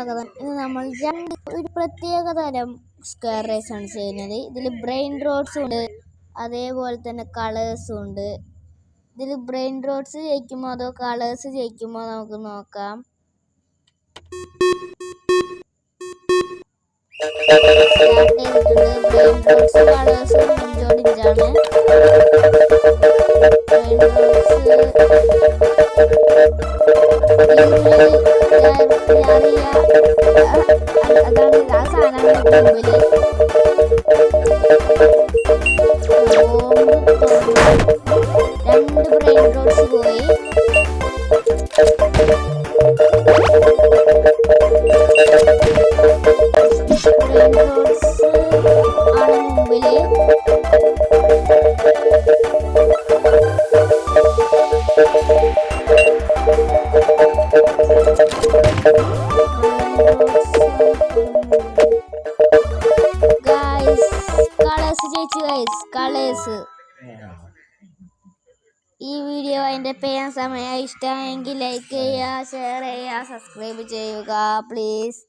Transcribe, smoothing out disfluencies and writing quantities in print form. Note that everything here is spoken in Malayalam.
ഇന്ന് നമ്മൾ ഒരു പ്രത്യേക തരം സ്ക്വയർ റേസ് ആണ് ചെയ്യുന്നത്. ഇതിൽ ബ്രെയിൻ റോഡ്സും ഉണ്ട്, അതേപോലെ തന്നെ കളേഴ്സും ഉണ്ട്. ഇതിൽ ബ്രെയിൻ റോഡ്സ് ജയിക്കുമോ അതോ കളേഴ്സ് ജയിക്കുമോ നമുക്ക് നോക്കാം. സ്റ്റാർട്ട് ചെയ്തിട്ടുണ്ട്. ബ്രെയിൻ റോഡ്സ് കളേഴ്സും ഇഞ്ചോടിഞ്ചാണ്. ബ്രെയിൻ റോഡ്സ് അതാണ് ആ സാധനമാണ് മുമ്പില്. രണ്ട് ബ്രെയിൻ റോഡ്സ് പോയി. ബ്രെയിൻ റോഡ്സ് ആണ് മുമ്പില്. കളേഴ്സ് ഈ വീഡിയോ അതിൻ്റെ ചെയ്യാൻ സമയം ഇഷ്ടമെങ്കിൽ ലൈക്ക് ചെയ്യുക, ഷെയർ ചെയ്യുക, സബ്സ്ക്രൈബ് ചെയ്യുക പ്ലീസ്.